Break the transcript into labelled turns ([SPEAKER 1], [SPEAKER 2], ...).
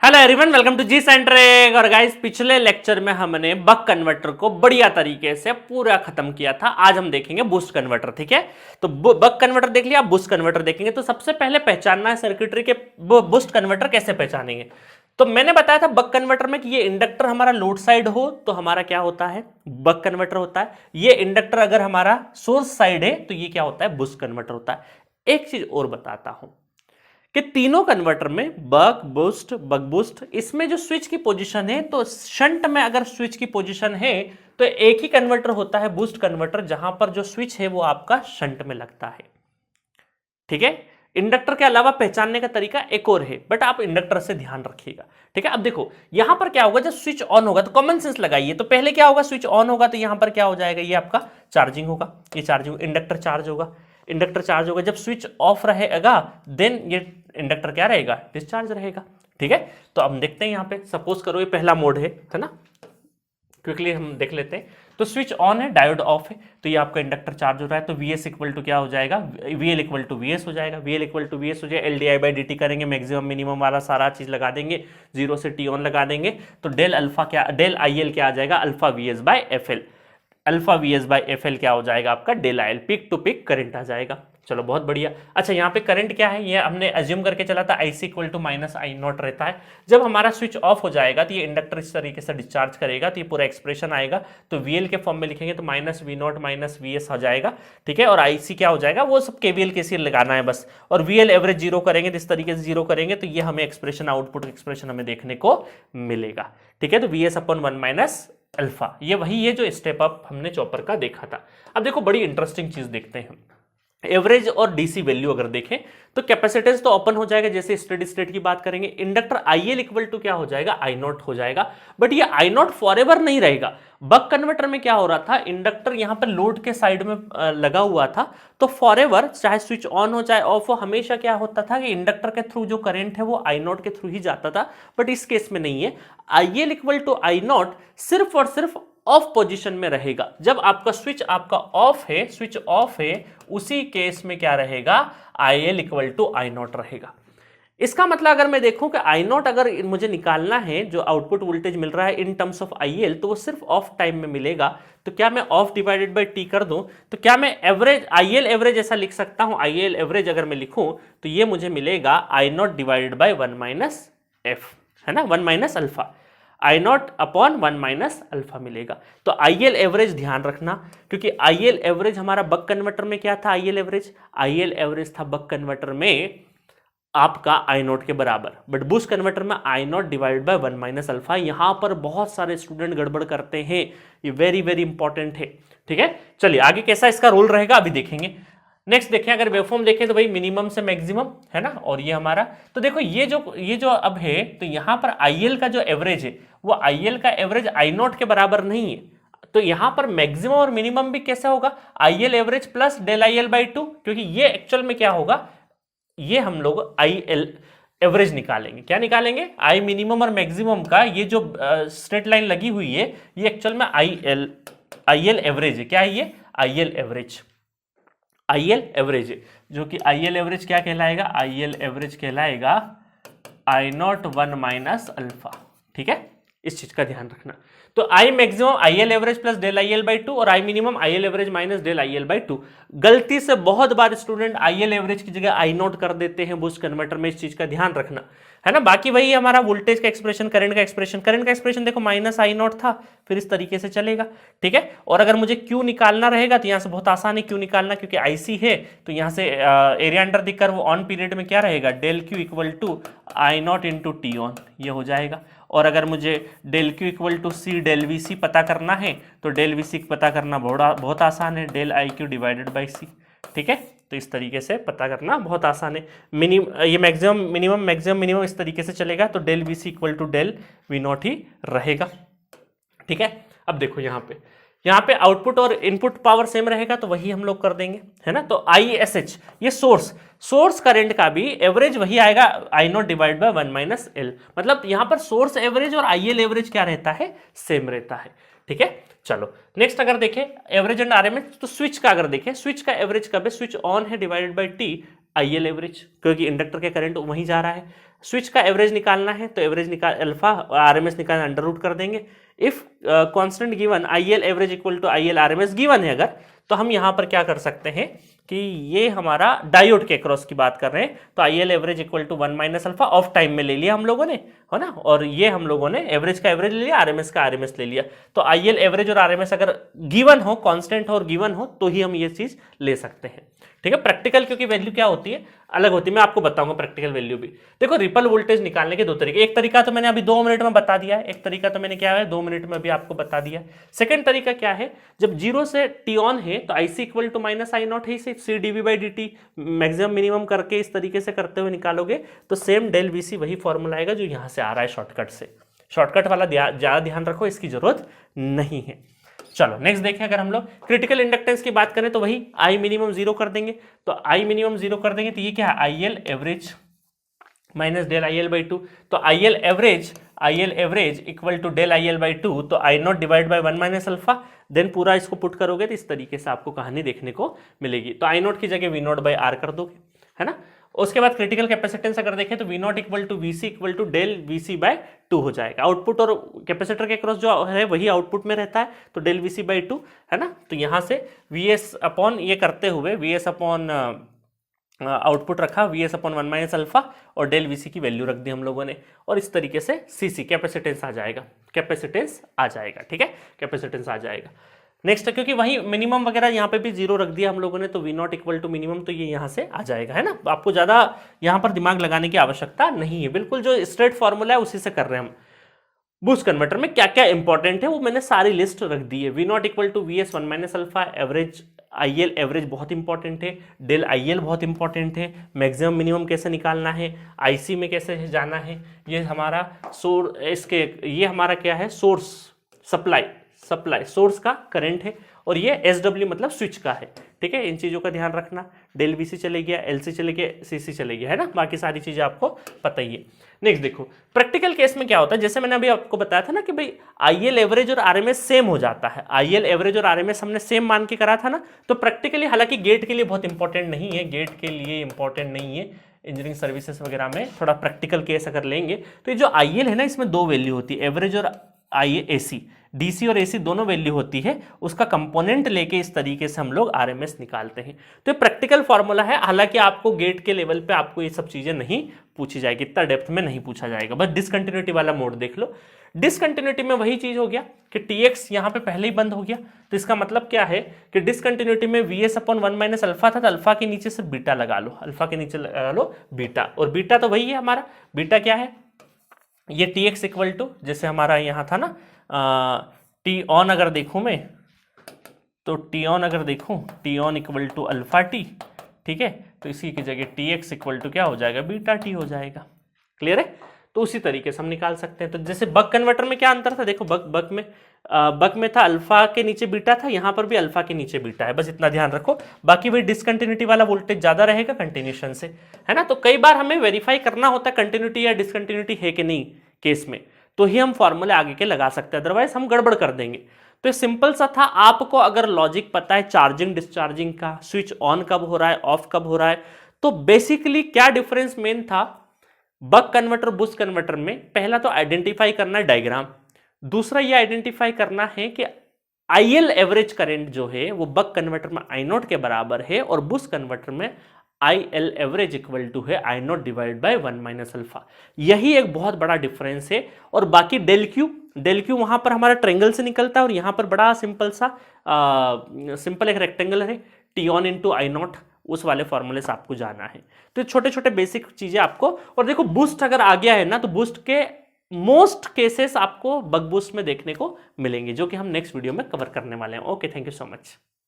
[SPEAKER 1] Hello everyone, welcome to G center. और guys, पिछले lecture में हमने बक कन्वर्टर को बढ़िया तरीके से पूरा खत्म किया था। आज हम देखेंगे बूस्ट कन्वर्टर। ठीक है, तो बक कन्वर्टर देख लिया, बूस्ट कन्वर्टर देखेंगे। तो सबसे पहले पहचानना है सर्किटरी के बूस्ट कन्वर्टर कैसे पहचानेंगे। तो मैंने बताया था बक कन्वर्टर में कि ये इंडक्टर हमारा लोड साइड हो तो हमारा क्या होता है, बक कन्वर्टर होता है। ये इंडक्टर अगर हमारा सोर्स साइड है तो ये क्या होता है, बूस्ट कन्वर्टर होता है। एक चीज और बताता हूं कि तीनों कन्वर्टर में बक बूस्ट इसमें जो स्विच की पोजीशन है, तो शंट में अगर स्विच की पोजीशन है तो एक ही कन्वर्टर होता है बूस्ट कन्वर्टर, जहां पर जो स्विच है वो आपका शंट में लगता है। ठीक है, इंडक्टर के अलावा पहचानने का तरीका एक और है, बट आप इंडक्टर से ध्यान रखिएगा। ठीक है, अब देखो यहां पर क्या होगा, जब स्विच ऑन होगा तो कॉमन सेंस लगाइए। तो पहले क्या होगा, स्विच ऑन होगा तो यहां पर क्या हो जाएगा, ये आपका चार्जिंग होगा, ये चार्जिंग इंडक्टर चार्ज होगा। इंडक्टर चार्ज होगा, जब स्विच ऑफ रहेगा देन ये इंडक्टर क्या रहेगा, डिस्चार्ज रहेगा। ठीक है, तो अब देखते हैं यहां पे, सपोज करो ये पहला मोड है ना, क्विकली हम देख लेते हैं। तो स्विच ऑन है, डायोड ऑफ है, तो ये आपका इंडक्टर चार्ज हो रहा है। तो Vs इक्वल टू क्या हो जाएगा, VL इक्वल टू Vs हो जाएगा। VL इक्वल टू Vs हो जाएगा, LdI/dt करेंगे, मैक्सिमम मिनिमम वाला सारा चीज लगा देंगे, 0 से T ऑन लगा देंगे। तो डेल अल्फा क्या, डेल IL क्या आ जाएगा, अल्फा Vs/FL। अल्फा Vs/FL क्या हो जाएगा आपका, डेल IL, peak to peak current आ जाएगा। चलो बहुत बढ़िया। अच्छा, यहाँ पे करंट क्या है, ये हमने अज्यूम करके चला था IC equal to minus I naught रहता है। जब हमारा स्विच ऑफ हो जाएगा तो ये इंडक्टर इस तरीके से डिस्चार्ज करेगा, तो ये पूरा एक्सप्रेशन आएगा। तो VL के फॉर्म में लिखेंगे तो minus V not minus VS हो जाएगा। ठीक है, और IC क्या हो जाएगा, वो सब KVL के लगाना है बस। और VL एवरेज जीरो करेंगे, इस तरीके से जीरो करेंगे तो ये हमें एक्सप्रेशन, आउटपुट एक्सप्रेशन हमें देखने को मिलेगा। ठीक है, तो VS अपॉन 1 माइनस अल्फा, ये वही है जो स्टेप अप हमने चॉपर का देखा था। अब देखो बड़ी इंटरेस्टिंग चीज देखते हैं, एवरेज और डीसी वैल्यू अगर देखें तो कैपेसिटेंस तो ओपन हो जाएगा, जैसे स्टेडी स्टेट की बात करेंगे। इंडक्टर IL इक्वल टू क्या हो जाएगा, I नॉट हो जाएगा। बट ये I नॉट फॉर एवर नहीं रहेगा। बक कन्वर्टर में क्या हो रहा था, इंडक्टर यहां पर लोड के साइड में लगा हुआ था, तो फॉर एवर चाहे स्विच ऑन हो चाहे ऑफ हो, हमेशा क्या होता था कि इंडक्टर के थ्रू जो करंट है वो I नॉट के थ्रू ही जाता था। बट इस केस में नहीं है, IL equal to I naught सिर्फ और सिर्फ ऑफ पोजीशन में रहेगा। जब आपका स्विच आपका ऑफ है, स्विच ऑफ है, उसी केस में क्या रहेगा, IL equal to I naught रहेगा। इसका मतलब अगर मैं देखूं कि I नॉट अगर मुझे निकालना है, जो आउटपुट वोल्टेज मिल रहा है इन टर्म्स ऑफ IL, तो वो सिर्फ ऑफ टाइम में मिलेगा। तो क्या मैं ऑफ डिवाइडेड बाई टी कर दूं, तो क्या मैं एवरेज IL एवरेज ऐसा लिख सकता हूं। IL एवरेज अगर मैं लिखूं तो ये मुझे मिलेगा I not divided by 1 minus F, है ना, 1 minus alpha. I not upon 1 minus alpha मिलेगा। तो IL एवरेज ध्यान रखना, क्योंकि IL एवरेज हमारा बक कन्वर्टर में क्या था, IL एवरेज था बक कन्वर्टर में आपका I नॉट के बराबर। बट बूस्ट कन्वर्टर में I not divided by 1 minus alpha. यहां पर बहुत सारे स्टूडेंट गड़बड़ करते हैं, ये वेरी वेरी इंपॉर्टेंट है। ठीक है, चलिए आगे कैसा इसका रोल रहेगा अभी देखेंगे। नेक्स्ट देखें, अगर वेवफॉर्म देखें तो भाई मिनिमम से मैक्सिमम है ना, और ये हमारा, तो देखो ये जो अब है, तो यहां पर IL का जो एवरेज है वो IL का एवरेज I नॉट के बराबर नहीं है। तो यहां पर मैक्सिमम और मिनिमम भी कैसे होगा, IL average plus del IL/2, क्योंकि ये एक्चुअल में क्या होगा, ये हम लोग IL एवरेज निकालेंगे। क्या निकालेंगे, I मिनिमम और मैक्सिमम का ये जो स्ट्रेट लाइन लगी हुई है, ये एक्चुअल में IL एवरेज है। क्या है ये, IL एवरेज है, जो कि IL एवरेज क्या कहलाएगा, IL एवरेज कहलाएगा I नॉट 1 माइनस अल्फा। ठीक है, इस चीज का ध्यान रखना। तो I maximum IL average plus del IL/2 और I minimum IL average minus del IL/2। गलती से बहुत बार स्टूडेंट IL एवरेज की जगह I नॉट कर देते हैं बूस्ट कन्वर्टर में, इस चीज का ध्यान रखना, है ना। बाकी वही हमारा वोल्टेज का एक्सप्रेशन, करंट का एक्सप्रेशन देखो माइनस I नॉट था, फिर इस तरीके से चलेगा। ठीक है, और अगर मुझे Q निकालना रहेगा तो यहां से बहुत आसान है Q निकालना, क्योंकि IC है तो यहां से area under the curve on period में क्या रहेगा, del Q equal to I naught into T on, ये हो जाएगा। और अगर मुझे del Q equal to C del VC पता करना है तो डेल VC पता करना बहुत आसान है, del IQ divided by C। ठीक है, तो इस तरीके से पता करना बहुत आसान है। ये मैक्सिमम मिनिमम इस तरीके से चलेगा, तो del VC equal to del V naught ही रहेगा। ठीक है, अब देखो यहाँ पे आउटपुट और इनपुट पावर सेम रहेगा, तो वही हम लोग कर देंगे, है ना। तो ISH ये सोर्स करंट का भी एवरेज वही आएगा, I naught divide by 1 minus L. मतलब यहाँ पर सोर्स एवरेज और IL एवरेज क्या रहता है, सेम रहता है। ठीक है, चलो नेक्स्ट अगर देखें एवरेज एंड RMS, तो स्विच का अगर देखें, स्विच का एवरेज कब है, स्विच ऑन है divided by T, IL average, क्योंकि इंडक्टर के करंट वहीं जा रहा है। स्विच का एवरेज निकालना है तो एवरेज निकाल अल्फा RMS निकालना अंडर रूट कर देंगे। If constant given IL average equal to IL RMS given है अगर, तो हम यहां पर क्या कर सकते हैं कि ये हमारा डायोड के क्रॉस की बात कर रहे हैं, तो IL average equal to 1 minus alpha of time में ले लिया हम लोगों ने, है ना, और ये हम लोगों ने एवरेज का एवरेज ले लिया, RMS का RMS ले लिया। तो IL एवरेज और RMS अगर गिवन हो, कांस्टेंट हो और गिवन हो, तो ही हम ये चीज ले सकते हैं। ठीक है, प्रैक्टिकल क्योंकि वैल्यू क्या होती है, अलग होती है, मैं आपको बताऊंगा प्रैक्टिकल वैल्यू भी। देखो रिपल वोल्टेज निकालने के दो तरीके, एक तरीका तो मैंने अभी 2 मिनट में बता दिया है, एक तरीका तो मैंने क्या है 2 मिनट में अभी आपको बता दिया। सेकंड तरीका क्या है, जब 0 से t ऑन है तो IC equal to minus I naught है, इसे C dV by dt maximum minimum करके इस तरीके से करते हुए निकालोगे तो सेम डेल VC वही फॉर्मूला आएगा जो यहां से आ रहा है शॉर्टकट से। शॉर्टकट वाला ज्यादा ध्यान रखो, इसकी जरूरत नहीं है। चलो नेक्स्ट देखें, अगर हम लोग क्रिटिकल इंडक्टेंस की बात करें तो वही I मिनिमम 0 कर देंगे, तो I मिनिमम 0 कर देंगे तो ये क्या है IL average minus del IL by 2, तो IL average equal to del IL by 2, तो I naught divide by 1 minus alpha, then पूरा इसको पुट करोगे तो इस तरीके से आपको कहानी देखने को मिलेगी। तो I नॉट की जगह V नॉट बाई R कर दोगे, है ना। उसके बाद क्रिटिकल कैपेसिटेंस अगर देखें तो V naught equal to VC equal to del VC by 2 हो जाएगा। आउटपुट और कैपेसिटर के क्रॉस जो है वही आउटपुट में रहता है, तो डेल VC बाय 2, है ना। तो यहां से VS अपॉन ये करते हुए VS अपॉन आउटपुट रखा, VS अपॉन 1 माइनस अल्फा और डेल VC की वैल्यू रख दी हम लोगों ने, और इस तरीके से CC कैपेसिटेंस आ जाएगा, कैपेसिटेंस आ जाएगा। ठीक है, कैपेसिटेंस आ जाएगा। नेक्स्ट, क्योंकि वही मिनिमम वगैरह यहाँ पे भी 0 रख दिया हम लोगों ने, तो V naught equal to minimum, तो ये यहाँ से आ जाएगा, है ना। आपको ज़्यादा यहाँ पर दिमाग लगाने की आवश्यकता नहीं है, बिल्कुल जो स्ट्रेट फॉर्मूला है उसी से कर रहे हैं हम। बूस्ट कन्वर्टर में क्या क्या इंपॉर्टेंट है वो मैंने सारी लिस्ट रख दी है। V naught equal to VS 1 minus alpha, average IL average बहुत इंपॉर्टेंट है, डेल IL बहुत इंपॉर्टेंट है, मैक्सिमम मिनिमम कैसे निकालना है, IC में कैसे जाना है, ये हमारा ये हमारा क्या है सोर्स सप्लाई सोर्स का करंट है, और ये SW मतलब स्विच का है। ठीक है, इन चीज़ों का ध्यान रखना। डेल VC चले गया, LC चले गया, CC चले गया, है ना, बाकी सारी चीज़ें आपको पता ही है। नेक्स्ट देखो, प्रैक्टिकल केस में क्या होता है, जैसे मैंने अभी आपको बताया था ना कि भाई IL एवरेज और RMS सेम हो जाता है, IL एवरेज और RMS हमने सेम मान के करा था ना, तो प्रैक्टिकली हालांकि गेट के लिए बहुत इंपॉर्टेंट नहीं है, गेट के लिए इंपॉर्टेंट नहीं है, इंजीनियरिंग सर्विसेज वगैरह में थोड़ा प्रैक्टिकल केस अगर लेंगे तो ये जो IL है ना, इसमें 2 वैल्यू होती है, एवरेज और AC, DC और AC दोनों वैल्यू होती है, उसका कंपोनेंट लेके इस तरीके से हम लोग RMS निकालते हैं। तो ये प्रैक्टिकल फॉर्मूला है, हालांकि आपको गेट के लेवल पे आपको ये सब चीजें नहीं पूछी जाएगी, इतना डेप्थ में नहीं पूछा जाएगा। बस डिसकंटिन्यूटी वाला मोड देख लो। डिसकंटिन्यूटी में वही चीज हो गया कि TX यहाँ पे पहले ही बंद हो गया, तो इसका मतलब क्या है कि डिसकंटिन्यूटी में VS अपॉन 1 माइनस अल्फा था, तो अल्फा के नीचे से बीटा लगा लो, अल्फा के नीचे लगा लो बीटा, और बीटा तो वही है हमारा, बीटा क्या है ये TX इक्वल टू, जैसे हमारा यहाँ था ना T ऑन अगर देखूं मैं, तो T ऑन अगर देखूं, T on equal to alpha T, ठीक है, तो इसी की जगह TX इक्वल टू क्या हो जाएगा, बीटा T हो जाएगा। क्लियर है, तो उसी तरीके से हम निकाल सकते हैं। तो जैसे बक कन्वर्टर में क्या अंतर था, देखो बक में था अल्फा के नीचे बीटा था, यहाँ पर भी अल्फा के नीचे बीटा है, बस इतना ध्यान रखो। बाकी वही डिसकंटिन्यूटी वाला वोल्टेज ज्यादा रहेगा कंटिन्यूशन से, है ना। तो कई बार हमें वेरीफाई करना होता है कंटिन्यूटी या डिसकंटिन्यूटी है कि नहीं केस में, तो ही हम फॉर्मूले आगे के लगा सकते हैं, अदरवाइज हम गड़बड़ कर देंगे। तो सिंपल सा था, आपको अगर लॉजिक पता है चार्जिंग डिस्चार्जिंग का, स्विच ऑन कब हो रहा है ऑफ कब हो रहा है, तो बेसिकली क्या डिफरेंस मेन था बक कन्वर्टर बूस्ट कन्वर्टर में, पहला तो आइडेंटिफाई करना है डायग्राम, दूसरा ये आइडेंटिफाई करना है कि IL एवरेज करंट जो है वो बक कन्वर्टर में I नॉट के बराबर है, और बूस्ट कन्वर्टर में IL एवरेज इक्वल टू है I naught divide by 1 minus alpha. यही एक बहुत बड़ा डिफरेंस है। और बाकी डेल क्यू वहां पर हमारा ट्रायंगल से निकलता है, और यहां पर बड़ा सिंपल एक रेक्टेंगल है, T on into I not, उस वाले फॉर्मूले से आपको जाना है। तो छोटे छोटे बेसिक चीजें आपको, और देखो बूस्ट अगर आ गया है ना, तो बूस्ट के मोस्ट केसेस आपको बक बूस्ट में देखने को मिलेंगे, जो कि हम नेक्स्ट वीडियो में कवर करने वाले हैं। Okay, thank you so much.